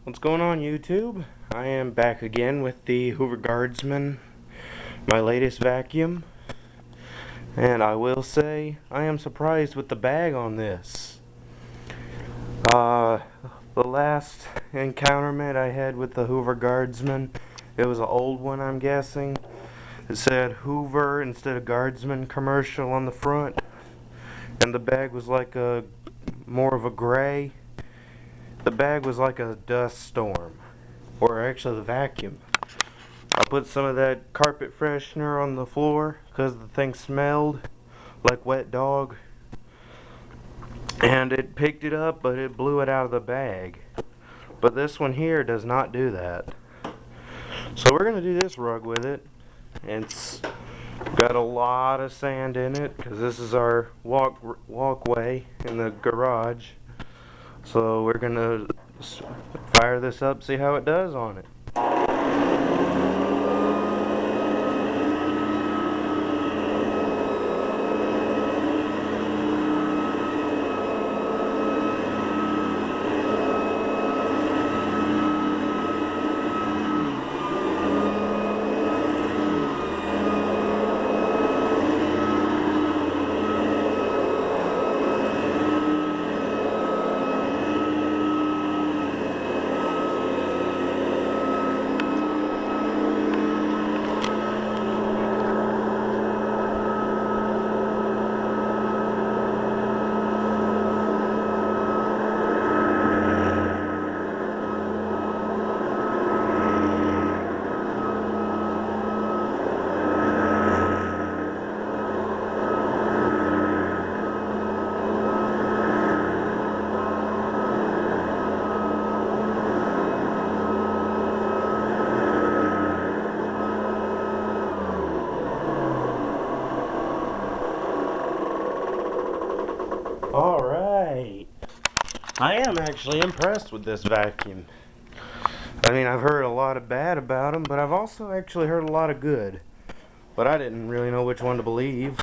What's going on, YouTube? I am back again with the Hoover Guardsman, my latest vacuum, and I will say I am surprised with the bag on this. Uh, the last encounterment I had with the Hoover Guardsman, it was an old one, I'm guessing. It said Hoover instead of Guardsman commercial on the front, and the bag was like more of a gray. The bag was like a dust storm, or actually the vacuum. I put some of that carpet freshener on the floor because the thing smelled like wet dog, and it picked it up, but it blew it out of the bag. But this one here does not do that. So we're gonna do this rug with it, and it's got a lot of sand in it because this is our walkway in the garage. So we're gonna fire this up, see how it does on it. Alright. I am actually impressed with this vacuum. I mean, I've heard a lot of bad about them, but I've also actually heard a lot of good. But I didn't really know which one to believe.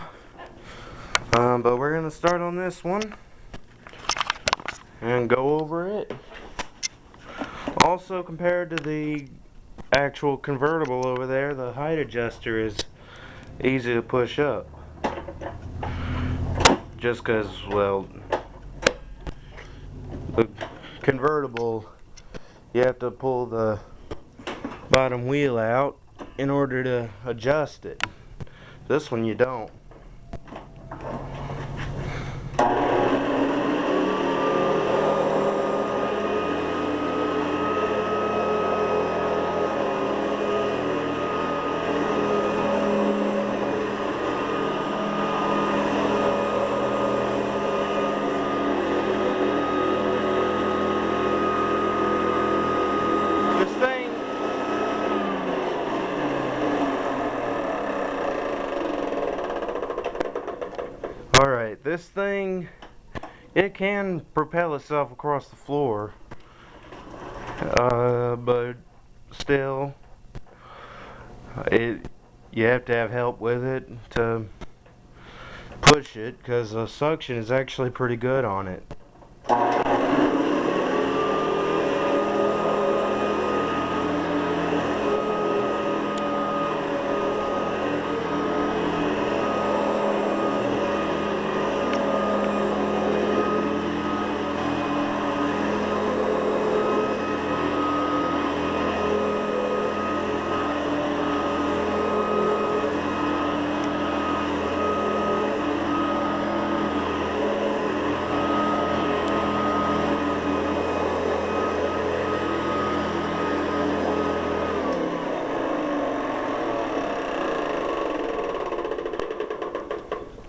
But we're going to start on this one and go over it. Also, compared to the actual convertible over there, the height adjuster is easy to push up. Just because, well, the convertible, you have to pull the bottom wheel out in order to adjust it. This one you don't. Alright, this thing, it can propel itself across the floor, but still, you have to have help with it to push it, because the suction is actually pretty good on it.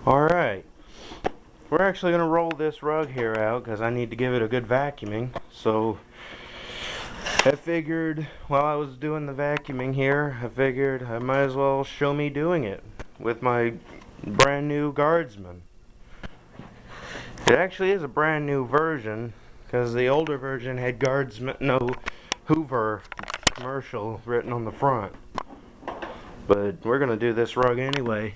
Alright, we're actually going to roll this rug here out because I need to give it a good vacuuming. So I figured while I was doing the vacuuming here, I figured I might as well show me doing it with my brand new Guardsman. It actually is a brand new version because the older version had Hoover commercial written on the front. But we're going to do this rug anyway.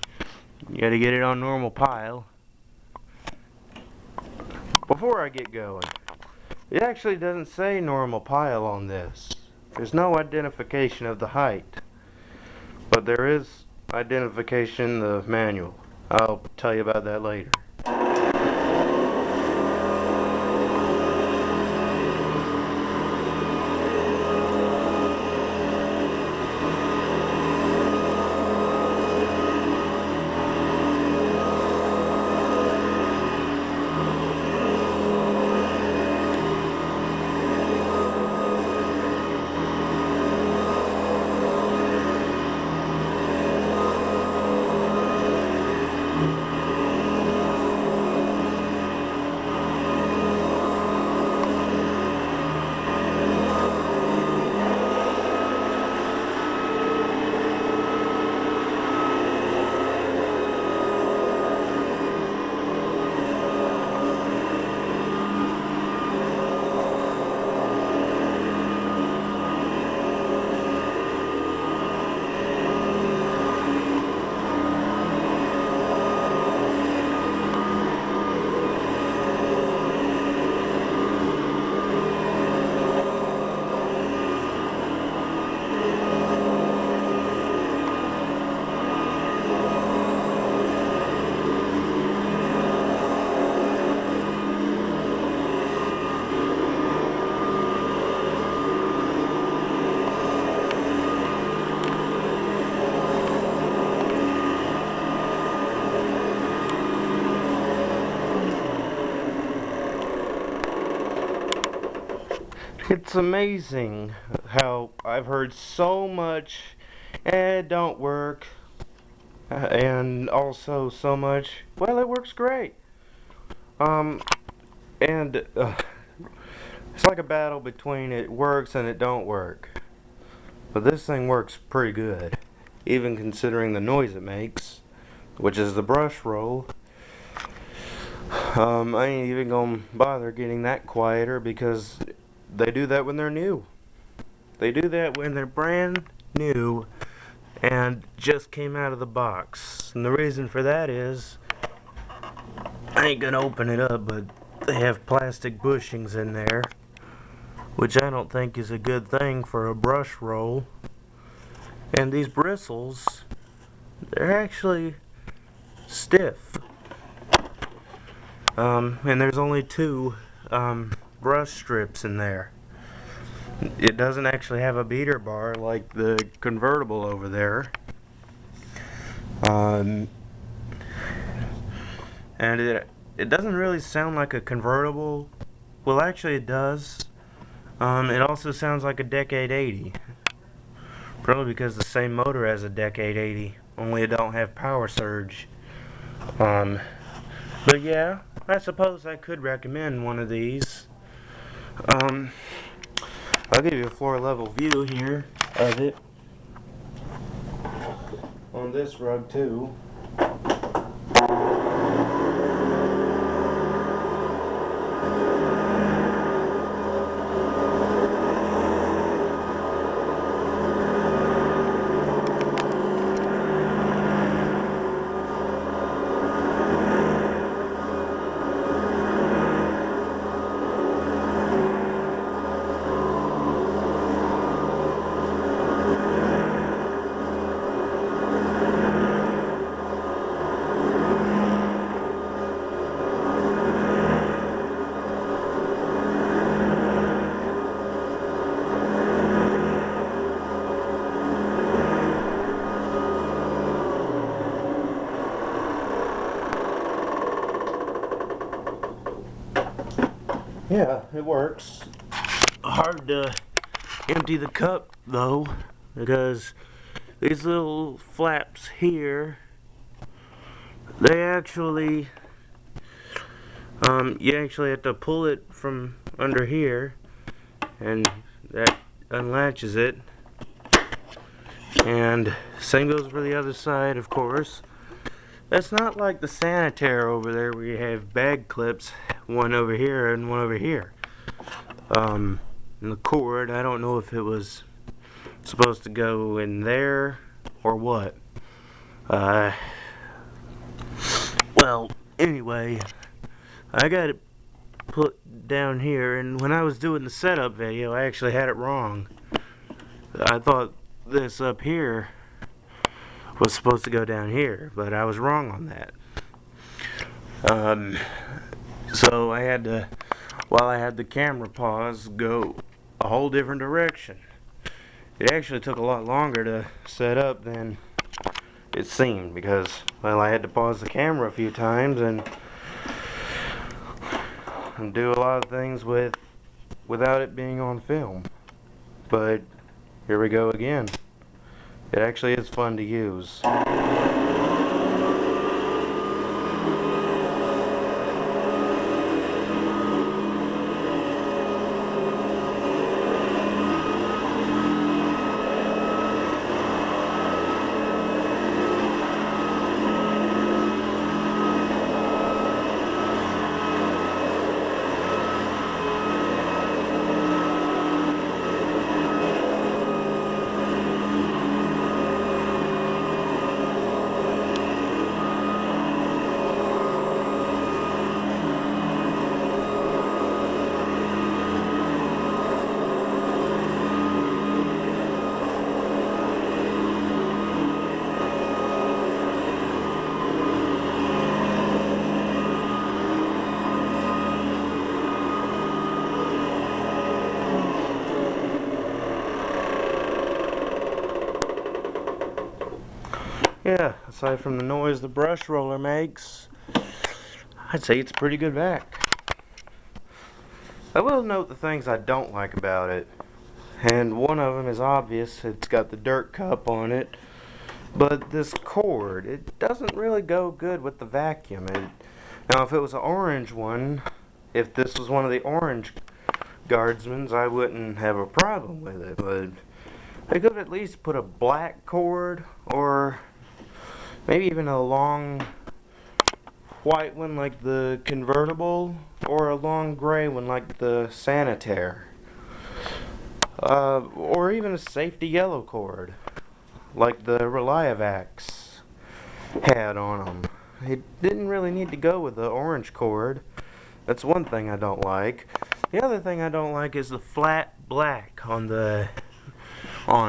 You gotta get it on normal pile. Before I get going, It actually doesn't say normal pile on this. There's no identification of the height. But there is identification in the manual. I'll tell you about that later. It's amazing how I've heard so much, it don't work, and also so much, well, it works great. Um, and it's like a battle between it works and it don't work. But this thing works pretty good, even considering the noise it makes, which is the brush roll. I ain't even gonna bother getting that quieter because they do that when they're new. They do that when they're brand new and just came out of the box. And the reason for that is, I ain't gonna open it up, but they have plastic bushings in there, which I don't think is a good thing for a brush roll. And these bristles, they're actually stiff. And there's only two brush strips in there. It doesn't actually have a beater bar like the convertible over there. And it doesn't really sound like a convertible. Well, actually it does. It also sounds like a Decade 80. Probably because the same motor as a Decade 80, only it don't have power surge. But yeah, I suppose I could recommend one of these. I'll give you a floor level view here of it on this rug too. Yeah, it works. Hard to empty the cup though, because these little flaps here, they actually, you actually have to pull it from under here, and that unlatches it. And same goes for the other side, of course. It's not like the Sanitaire over there where you have bag clips, one over here and one over here. And the cord, I don't know if it was supposed to go in there or what. Well, anyway, I got put down here, and when I was doing the setup video, I actually had it wrong. I thought this up here was supposed to go down here, but I was wrong on that. So I had to, while I had the camera pause, go a whole different direction. It actually took a lot longer to set up than it seemed because, well, I had to pause the camera a few times and do a lot of things without it being on film. But here we go again. It actually is fun to use. Yeah, aside from the noise the brush roller makes, I'd say it's a pretty good vac. I will note the things I don't like about it, and one of them is obvious. It's got the dirt cup on it, but this cord, it doesn't really go good with the vacuum. Now if it was an orange one, if this was one of the orange Guardsmans, I wouldn't have a problem with it, but I could at least put a black cord, or maybe even a long white one like the convertible, or a long gray one like the Sanitaire. Or even a safety yellow cord like the Reliavacs had on them. It didn't really need to go with the orange cord. That's one thing I don't like. The other thing I don't like is the flat black on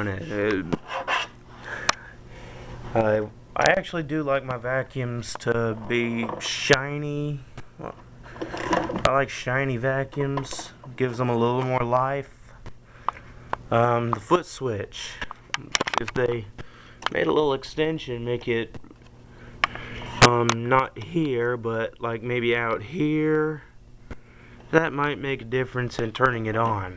it. I actually do like my vacuums to be shiny. I like shiny vacuums. Gives them a little more life. The foot switch, if they made a little extension, make it not here, but like maybe out here, that might make a difference in turning it on.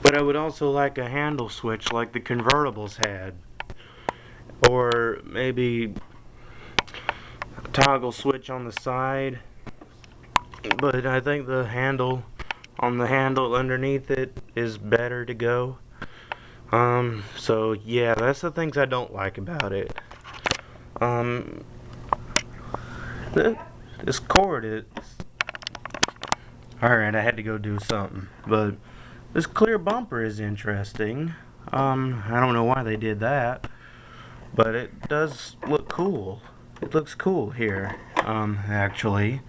But I would also like a handle switch like the convertibles had, or maybe a toggle switch on the side. But I think the handle on the handle underneath it is better to go. So yeah, that's the things I don't like about it. This cord is... Alright, I had to go do something. But this clear bumper is interesting. I don't know why they did that, but it does look cool. It looks cool here, actually.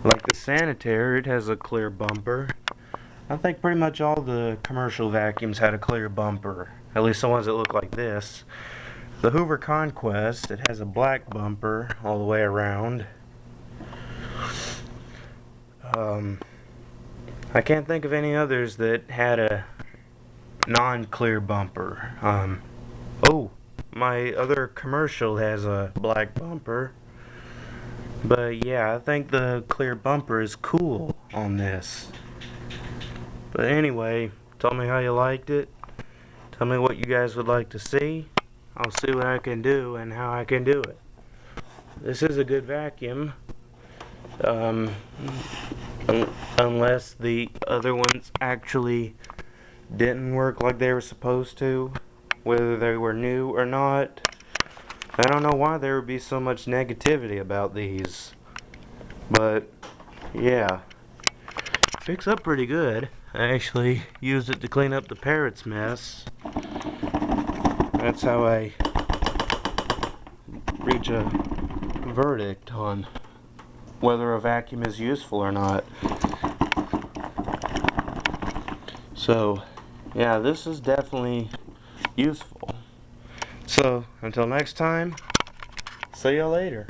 Like the Sanitaire, it has a clear bumper. I think pretty much all the commercial vacuums had a clear bumper, at least the ones that look like this. The Hoover Conquest, it has a black bumper all the way around. I can't think of any others that had a non-clear bumper. Oh, my other commercial has a black bumper. But yeah, I think the clear bumper is cool on this. But anyway, tell me how you liked it. Tell me what you guys would like to see. I'll see what I can do and how I can do it. This is a good vacuum. Unless the other ones actually didn't work like they were supposed to, whether they were new or not. I don't know why there would be so much negativity about these, but yeah, picks up pretty good. I actually used it to clean up the parrot's mess. That's how I reach a verdict on whether a vacuum is useful or not. So, yeah, this is definitely useful. So, until next time, see you later.